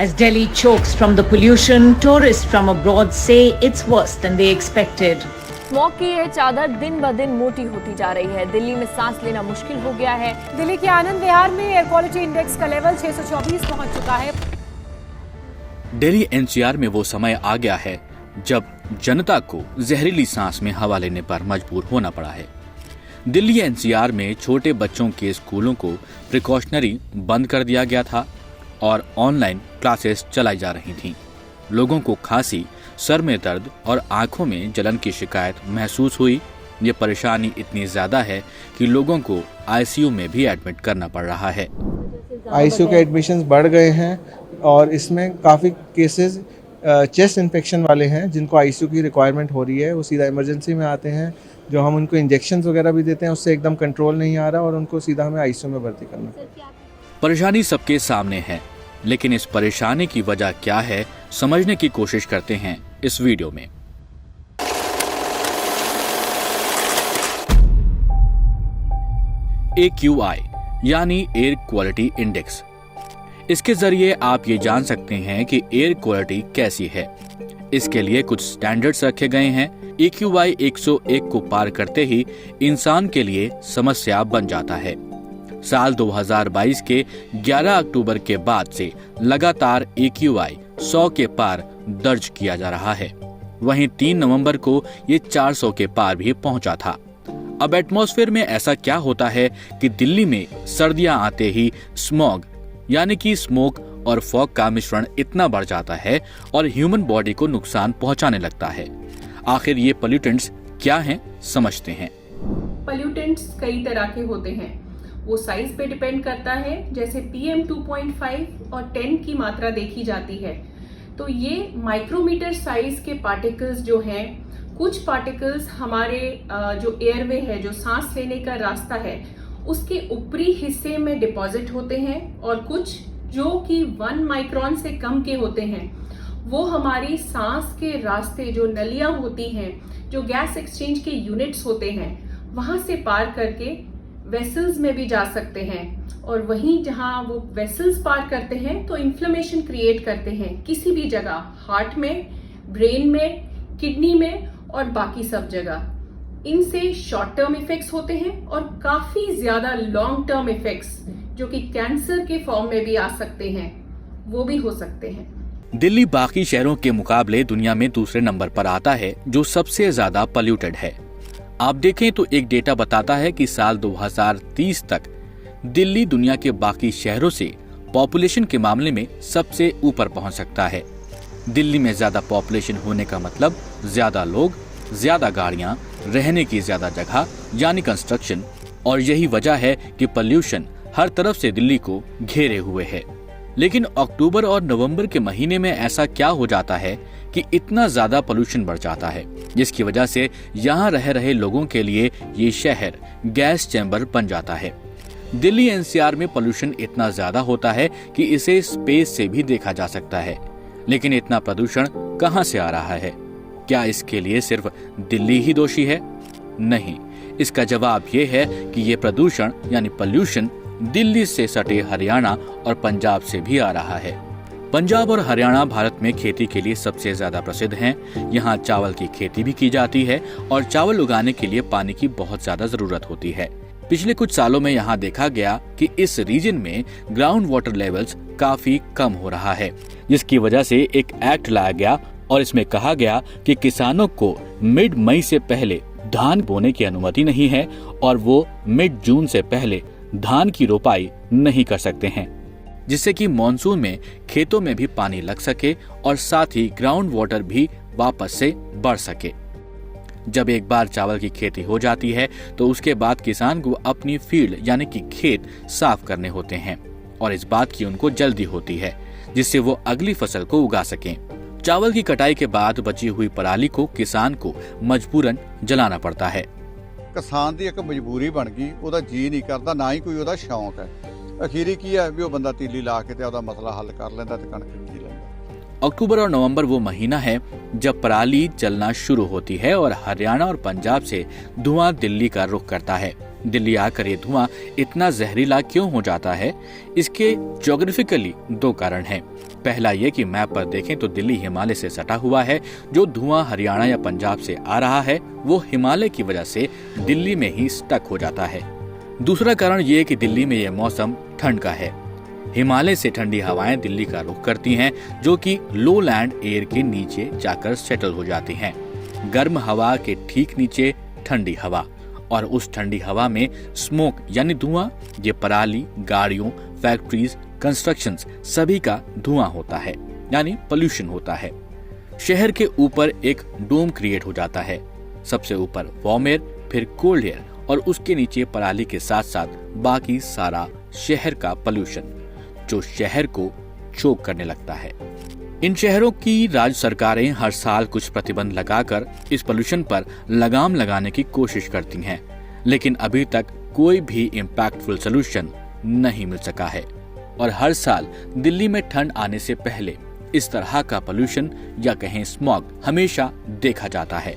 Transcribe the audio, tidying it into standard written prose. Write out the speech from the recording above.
As Delhi chokes from the pollution, tourists from abroad say it's worse than they expected. Smog की ये चादर दिन ब दिन मोटी होती जा रही है। दिल्ली में सांस लेना मुश्किल हो गया है। दिल्ली के आनंद विहार में एयर क्वालिटी इंडेक्स का लेवल 624 पहुंच चुका है। दिल्ली एनसीआर में वो समय आ गया है जब जनता को जहरीली सांस में हवा लेने पर मजबूर होना पड़ा है। दिल्ली एनसीआर में छोटे बच्चों के स्कूलों को प्रिकॉशनरी बंद कर दिया गया था और ऑनलाइन क्लासेस चलाई जा रही थीं। लोगों को खांसी, सर में दर्द और आंखों में जलन की शिकायत महसूस हुई। ये परेशानी इतनी ज्यादा है कि लोगों को आईसीयू में भी एडमिट करना पड़ रहा है। आईसीयू के एडमिशन्स बढ़ गए हैं और इसमें काफ़ी केसेस चेस्ट इन्फेक्शन वाले हैं जिनको आईसीयू की रिक्वायरमेंट हो रही है। वो सीधा इमरजेंसी में आते हैं, जो हम उनको इंजेक्शंस वगैरह भी देते हैं, उससे एकदम कंट्रोल नहीं आ रहा और उनको सीधा हमें आईसीयू में भर्ती करना। परेशानी सबके सामने है, लेकिन इस परेशानी की वजह क्या है समझने की कोशिश करते हैं इस वीडियो में। AQI यानी एयर क्वालिटी इंडेक्स। इसके जरिए आप ये जान सकते हैं कि एयर क्वालिटी कैसी है। इसके लिए कुछ स्टैंडर्ड्स रखे गए हैं। AQI 101 को पार करते ही इंसान के लिए समस्या बन जाता है। साल 2022 के 11 अक्टूबर के बाद से लगातार AQI 100 के पार दर्ज किया जा रहा है। वहीं 3 नवंबर को ये 400 के पार भी पहुंचा था। अब एटमॉस्फेयर में ऐसा क्या होता है कि दिल्ली में सर्दियां आते ही स्मॉग यानी कि स्मोक और फॉग का मिश्रण इतना बढ़ जाता है और ह्यूमन बॉडी को नुकसान पहुंचाने लगता है। आखिर ये पोल्यूटेंट्स क्या हैं, समझते हैं। पोल्यूटेंट्स कई तरह के होते हैं। वो साइज पे डिपेंड करता है। जैसे PM 2.5 और 10 की मात्रा देखी जाती है तो ये माइक्रोमीटर साइज के पार्टिकल्स जो हैं, कुछ पार्टिकल्स हमारे जो एयरवे है, जो सांस लेने का रास्ता है, उसके ऊपरी हिस्से में डिपॉजिट होते हैं और कुछ जो कि 1 माइक्रोन से कम के होते हैं वो हमारी सांस के रास्ते, जो नलियां होती हैं, जो गैस एक्सचेंज के यूनिट्स होते हैं, वहां से पार करके वेसल्स में भी जा सकते हैं। और वहीं जहां वो वेसल्स पार करते हैं तो इन्फ्लेमेशन क्रिएट करते हैं किसी भी जगह, हार्ट में, ब्रेन में, किडनी में और बाकी सब जगह। इनसे शॉर्ट टर्म इफेक्ट्स होते हैं और काफी ज्यादा लॉन्ग टर्म इफेक्ट्स जो कि कैंसर के फॉर्म में भी आ सकते हैं, वो भी हो सकते हैं। दिल्ली बाकी शहरों के मुकाबले दुनिया में दूसरे नंबर पर आता है जो सबसे ज्यादा पोल्यूटेड है। आप देखें तो एक डेटा बताता है कि साल 2030 तक दिल्ली दुनिया के बाकी शहरों से पॉपुलेशन के मामले में सबसे ऊपर पहुंच सकता है। दिल्ली में ज्यादा पॉपुलेशन होने का मतलब ज्यादा लोग, ज्यादा गाड़ियां, रहने की ज्यादा जगह यानी कंस्ट्रक्शन, और यही वजह है कि पोल्यूशन हर तरफ से दिल्ली को घेरे हुए है। लेकिन अक्टूबर और नवंबर के महीने में ऐसा क्या हो जाता है कि इतना ज्यादा पोल्यूशन बढ़ जाता है, जिसकी वजह से यहाँ रह रहे लोगों के लिए ये शहर गैस चैम्बर बन जाता है। दिल्ली एनसीआर में पोल्यूशन इतना ज्यादा होता है कि इसे स्पेस से भी देखा जा सकता है। लेकिन इतना प्रदूषण कहाँ से आ रहा है? क्या इसके लिए सिर्फ दिल्ली ही दोषी है? नहीं, इसका जवाब ये है कि ये प्रदूषण यानी पोल्यूशन दिल्ली से सटे हरियाणा और पंजाब से भी आ रहा है। पंजाब और हरियाणा भारत में खेती के लिए सबसे ज्यादा प्रसिद्ध हैं। यहाँ चावल की खेती भी की जाती है और चावल उगाने के लिए पानी की बहुत ज्यादा जरूरत होती है। पिछले कुछ सालों में यहाँ देखा गया कि इस रीजन में ग्राउंड वाटर लेवल्स काफी कम हो रहा है, जिसकी वजह से एक एक्ट लाया गया और इसमें कहा गया कि किसानों को मिड मई से पहले धान बोने की अनुमति नहीं है और वो मिड जून से पहले धान की रोपाई नहीं कर सकते हैं, जिससे कि मॉनसून में खेतों में भी पानी लग सके और साथ ही ग्राउंड वाटर भी वापस से बढ़ सके। जब एक बार चावल की खेती हो जाती है तो उसके बाद किसान को अपनी फील्ड यानी कि खेत साफ करने होते हैं और इस बात की उनको जल्दी होती है जिससे वो अगली फसल को उगा सकें। चावल की कटाई के बाद बची हुई पराली को किसान को मजबूरन जलाना पड़ता है। किसान की एक मजबूरी बन गई, ਉਹਦਾ जी नहीं करता, ना ही कोई ਉਹਦਾ शौक है। अखीरी की है भी वो बंदा तीली ला के ਉਹਦਾ मसला हल कर लेंदा ते कणक बीज लेंदा। अक्टूबर और नवंबर वो महीना है जब पराली जलना शुरू होती है और हरियाणा और पंजाब से धुआं दिल्ली का रुख करता है। दिल्ली आकर ये धुआं इतना जहरीला क्यों हो जाता है? इसके ज्योग्राफिकली दो कारण हैं। पहला ये कि मैप पर देखें तो दिल्ली हिमालय से सटा हुआ है। जो धुआं हरियाणा या पंजाब से आ रहा है वो हिमालय की वजह से दिल्ली में ही स्टक हो जाता है। दूसरा कारण ये कि दिल्ली में यह मौसम ठंड का है। हिमालय से ठंडी हवाएं दिल्ली का रुख करती हैं, जो कि लो लैंड एयर के नीचे जाकर सेटल हो जाती हैं। गर्म हवा के ठीक नीचे ठंडी हवा, और उस ठंडी हवा में स्मोक यानी धुआं, ये पराली, गाड़ियों, फैक्ट्रीज, कंस्ट्रक्शंस सभी का धुआं होता है, यानी पोल्यूशन होता है। शहर के ऊपर एक डोम क्रिएट हो जाता है। सबसे ऊपर वार्म एयर, फिर कोल्ड एयर, और उसके नीचे पराली के साथ साथ बाकी सारा शहर का पोल्यूशन, जो शहर को चोक करने लगता है। इन शहरों की राज्य सरकारें हर साल कुछ प्रतिबंध लगाकर इस पोल्यूशन पर लगाम लगाने की कोशिश करती हैं, लेकिन अभी तक कोई भी इम्पैक्टफुल सलूशन नहीं मिल सका है। और हर साल दिल्ली में ठंड आने से पहले इस तरह का पोल्यूशन या कहें स्मॉग हमेशा देखा जाता है।